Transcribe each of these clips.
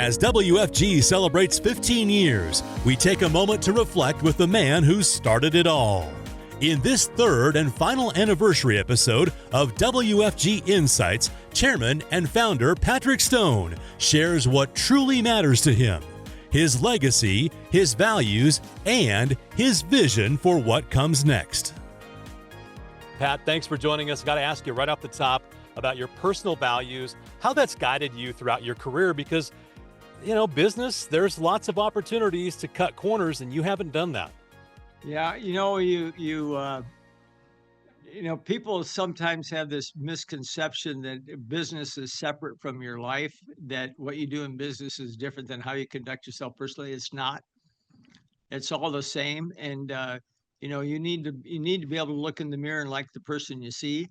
As WFG celebrates 15 years, we take a moment to reflect with the man who started it all. In this third and final anniversary episode of WFG Insights, Chairman and founder Patrick Stone shares what truly matters to him, his legacy, his values, and his vision for what comes next. Pat, thanks for joining us. Got to ask you right off the top about your personal values, how that's guided you throughout your career, because business, there's lots of opportunities to cut corners, and you haven't done that. Yeah, people sometimes have this misconception that business is separate from your life, that what you do in business is different than how you conduct yourself personally. It's not. It's all the same. And you need to be able to look in the mirror and like the person you see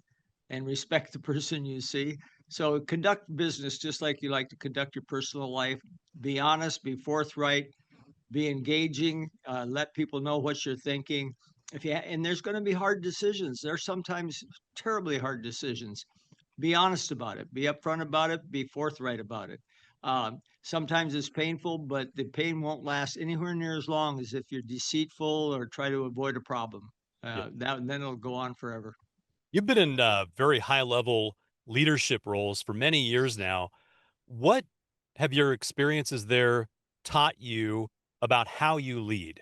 and respect the person you see. So conduct business just like you like to conduct your personal life. Be honest, be forthright, be engaging, let people know what you're thinking. And there's going to be hard decisions. There's sometimes terribly hard decisions. Be honest about it. Be upfront about it. Be forthright about it. Sometimes it's painful, but the pain won't last anywhere near as long as if you're deceitful or try to avoid a problem. Then it'll go on forever. You've been in very high-level leadership roles for many years now. What have your experiences there taught you about how you lead?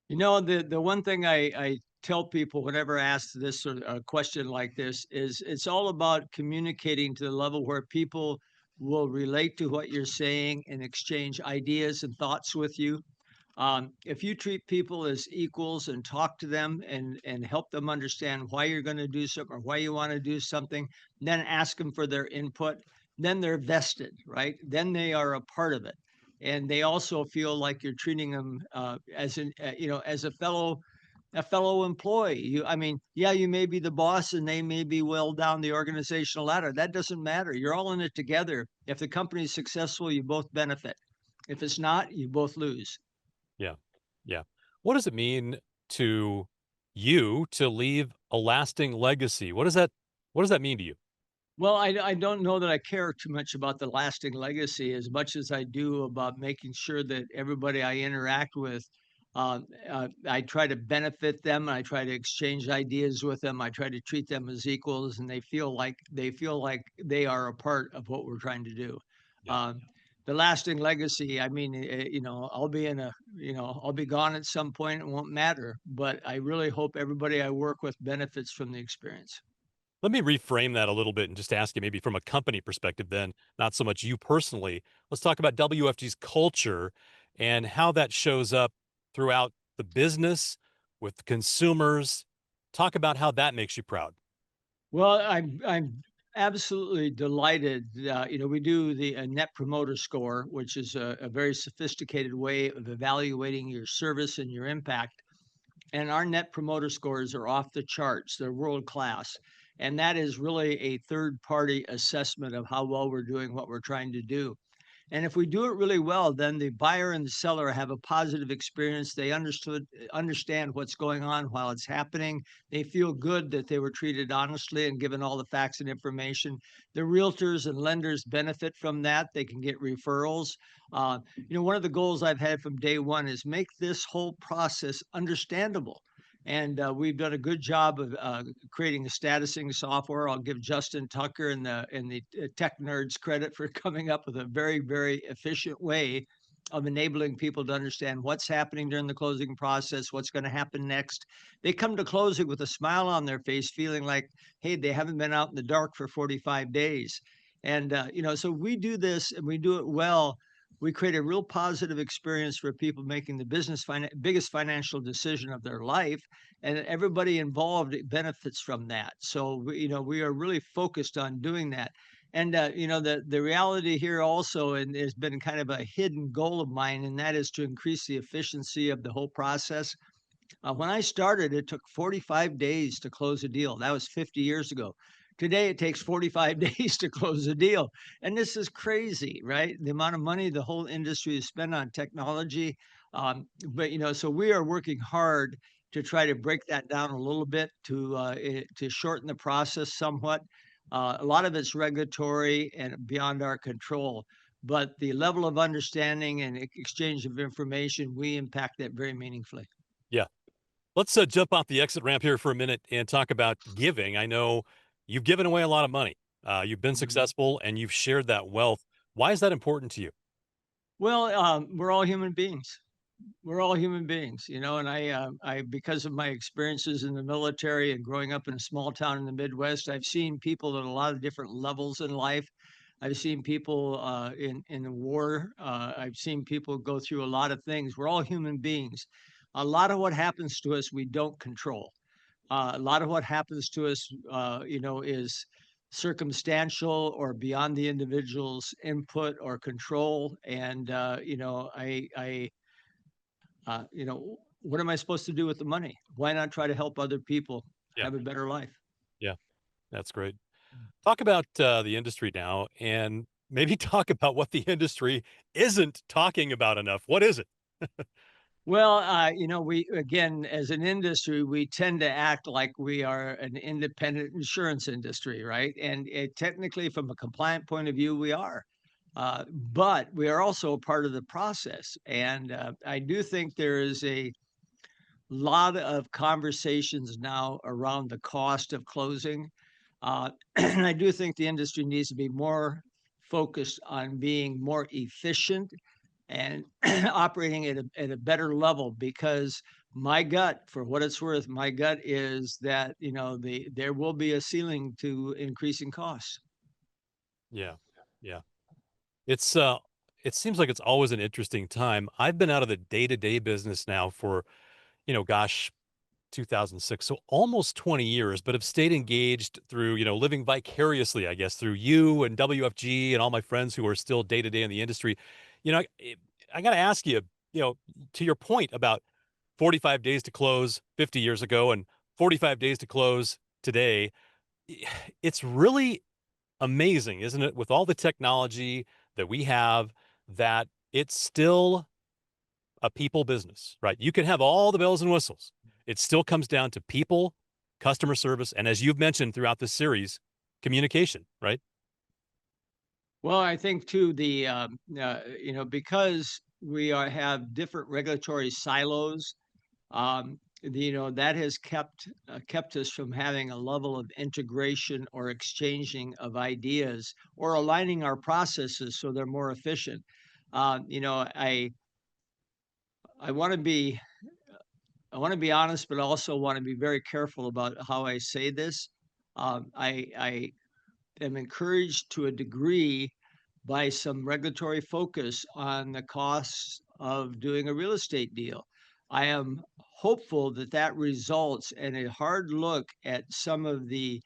The one thing I tell people whenever asked this sort of a question like this is it's all about communicating to the level where people will relate to what you're saying and exchange ideas and thoughts with you. If you treat people as equals and talk to them and help them understand why you're going to do something or why you want to do something, then ask them for their input, then they're vested, right? Then they are a part of it. And they also feel like you're treating them as a fellow employee. You may be the boss and they may be well down the organizational ladder. That doesn't matter. You're all in it together. If the company is successful, you both benefit. If it's not, you both lose. Yeah. Yeah. What does it mean to you to leave a lasting legacy? What does that mean to you? Well, I don't know that I care too much about the lasting legacy as much as I do about making sure that everybody I interact with, I try to benefit them. I try to exchange ideas with them. I try to treat them as equals, and they feel like they are a part of what we're trying to do. Yeah. Um, the lasting legacy, I'll be gone at some point. It won't matter, but I really hope everybody I work with benefits from the experience. Let me reframe that a little bit and just ask you maybe from a company perspective then, not so much you personally. Let's talk about WFG's culture and how that shows up throughout the business with consumers. Talk about how that makes you proud. Well, I'm absolutely delighted. We do the Net Promoter Score, which is a very sophisticated way of evaluating your service and your impact. And our Net Promoter Scores are off the charts. They're world class. And that is really a third party assessment of how well we're doing what we're trying to do. And if we do it really well, then the buyer and the seller have a positive experience. They understand what's going on while it's happening. They feel good that they were treated honestly and given all the facts and information. The realtors and lenders benefit from that. They can get referrals. One of the goals I've had from day one is make this whole process understandable. And we've done a good job of creating a statusing software. I'll give Justin Tucker and the tech nerds credit for coming up with a very, very efficient way of enabling people to understand what's happening during the closing process, what's going to happen next. They come to closing with a smile on their face, feeling like, hey, they haven't been out in the dark for 45 days. And so we do this and we do it well. We create a real positive experience for people making the biggest financial decision of their life, and everybody involved benefits from that. So we are really focused on doing that. And the reality here also, and there's been kind of a hidden goal of mine, and that is to increase the efficiency of the whole process. When I started, it took 45 days to close a deal. That was 50 years ago. Today, it takes 45 days to close a deal. And this is crazy, right? The amount of money the whole industry has spent on technology. So we are working hard to try to break that down a little bit to shorten the process somewhat. A lot of it's regulatory and beyond our control. but the level of understanding and exchange of information, we impact that very meaningfully. Yeah. Let's jump off the exit ramp here for a minute and talk about giving. I know you've given away a lot of money. You've been Mhm. successful and you've shared that wealth. Why is that important to you? Well, we're all human beings. We're all human beings, and because of my experiences in the military and growing up in a small town in the Midwest, I've seen people at a lot of different levels in life. I've seen people in the war. I've seen people go through a lot of things. We're all human beings. A lot of what happens to us we don't control. A lot of what happens to us, is circumstantial or beyond the individual's input or control. And what am I supposed to do with the money? Why not try to help other people Yeah. have a better life? Yeah. That's great. Talk about the industry now and maybe talk about what the industry isn't talking about enough. What is it? Well, we again, as an industry, we tend to act like we are an independent insurance industry, right? And technically, from a compliant point of view, we are. But we are also a part of the process. And I do think there is a lot of conversations now around the cost of closing. And I do think the industry needs to be more focused on being more efficient and operating at a better level, because my gut, for what it's worth, my gut is that, there will be a ceiling to increasing costs. Yeah. Yeah. It's it seems like it's always an interesting time. I've been out of the day-to-day business now for, gosh, 2006, so almost 20 years, but have stayed engaged through, living vicariously, I guess, through you and WFG and all my friends who are still day to day in the industry. I got to ask you, you know, to your point about 45 days to close 50 years ago and 45 days to close today, it's really amazing, isn't it, with all the technology that we have, that it's still a people business, right? You can have all the bells and whistles. It still comes down to people, customer service, and as you've mentioned throughout this series, communication, right? Well, I think too, because have different regulatory silos. That has kept us from having a level of integration or exchanging of ideas or aligning our processes so they're more efficient. I want to be I want to be honest, but also want to be very careful about how I say this. I am encouraged to a degree by some regulatory focus on the costs of doing a real estate deal. I am hopeful that that results in a hard look at some of the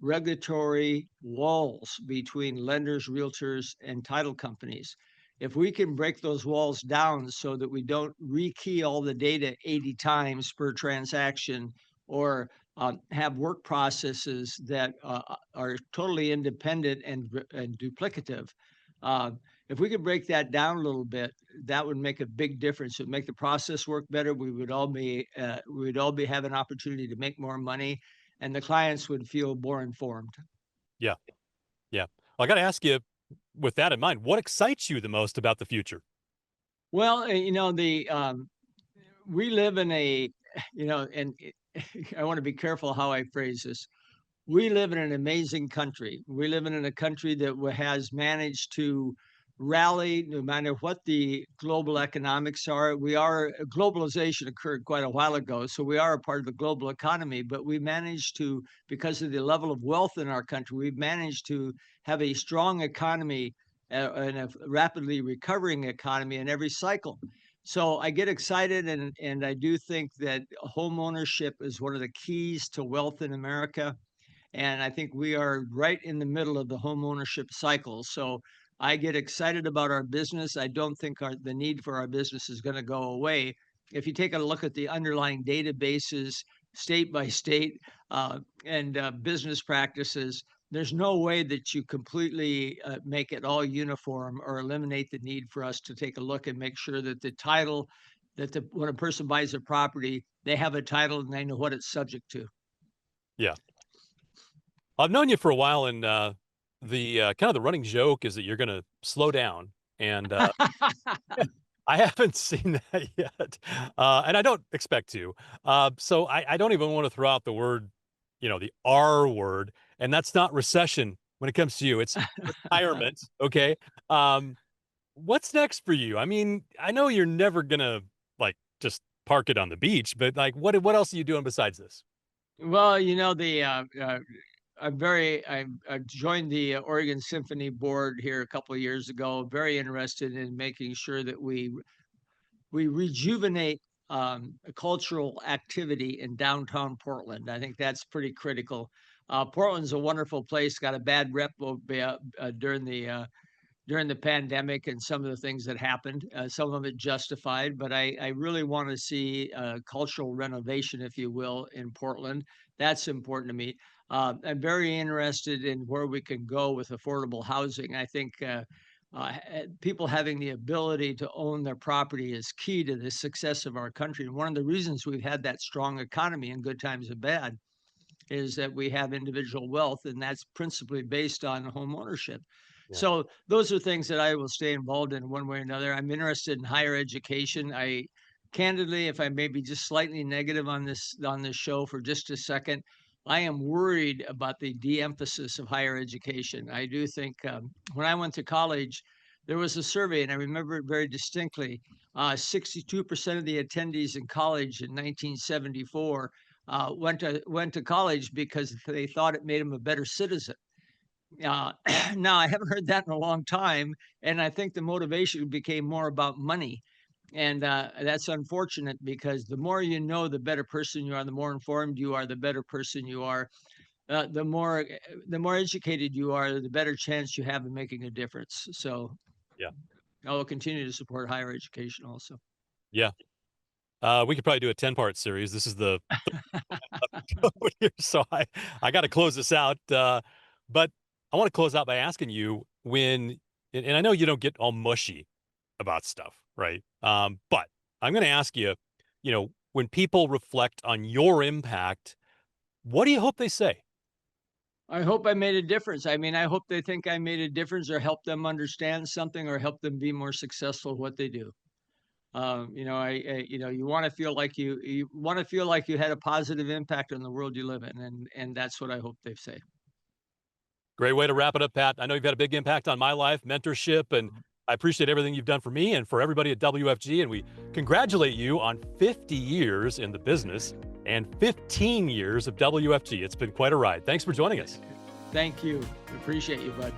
regulatory walls between lenders, realtors, and title companies. If we can break those walls down so that we don't rekey all the data 80 times per transaction, or have work processes that are totally independent and duplicative. Uh, if we could break that down a little bit, that would make a big difference. It would make the process work better. We would all be have an opportunity to make more money, and the clients would feel more informed. Yeah, yeah. Well, I got to ask you, with that in mind, what excites you the most about the future? Well, the we live in a, and I want to be careful how I phrase this. We live in an amazing country. We live in a country that has managed to rally no matter what the global economics are. Globalization occurred quite a while ago, so we are a part of the global economy, but we managed to, because of the level of wealth in our country, we've managed to have a strong economy and a rapidly recovering economy in every cycle. So I get excited, and I do think that home ownership is one of the keys to wealth in America, and I think we are right in the middle of the home ownership cycle. So I get excited about our business. I don't think the need for our business is going to go away. If you take a look at the underlying databases, state by state, and business practices, there's no way that you completely make it all uniform or eliminate the need for us to take a look and make sure that the title, when a person buys a property, they have a title and they know what it's subject to. Yeah. I've known you for a while, and the kind of the running joke is that you're going to slow down and I haven't seen that yet, and I don't expect to. So I don't even want to throw out the word, the R word, and that's not recession when it comes to you. It's retirement. Okay. Um, what's next for you? I mean, I know you're never gonna like just park it on the beach, but like, what else are you doing besides this? Well, I joined the Oregon Symphony Board here a couple of years ago. Very interested in making sure that we rejuvenate a cultural activity in downtown Portland. I think that's pretty critical. Portland's a wonderful place. Got a bad rep during the pandemic and some of the things that happened. Some of it justified, but I really want to see cultural renovation, if you will, in Portland. That's important to me. I'm very interested in where we can go with affordable housing. I think people having the ability to own their property is key to the success of our country. And one of the reasons we've had that strong economy in good times and bad is that we have individual wealth, and that's principally based on home ownership. Yeah. So those are things that I will stay involved in one way or another. I'm interested in higher education. Candidly, if I may be just slightly negative on this show for just a second, I am worried about the de-emphasis of higher education. I do think when I went to college, there was a survey, and I remember it very distinctly. 62% of the attendees in college in 1974 went to college because they thought it made them a better citizen. Uh, Now I haven't heard that in a long time, and I think the motivation became more about money, and that's unfortunate because the more you know, the better person you are, the more informed you are, the better person you are. The more educated you are, the better chance you have of making a difference. So Yeah. I will continue to support higher education also. Yeah. We could probably do a 10-part series. This is the here, so I got to close this out. But I want to close out by asking you and I know you don't get all mushy about stuff, right? But I'm going to ask you, when people reflect on your impact, what do you hope they say? I hope I made a difference. I mean, I hope they think I made a difference or help them understand something or help them be more successful at what they do. You want to feel like you want to feel like you had a positive impact on the world you live in, and that's what I hope they say. Great way to wrap it up, Pat. I know you've had a big impact on my life, mentorship, and I appreciate everything you've done for me and for everybody at WFG. And we congratulate you on 50 years in the business and 15 years of WFG. It's been quite a ride. Thanks for joining us. Thank you. Appreciate you, bud.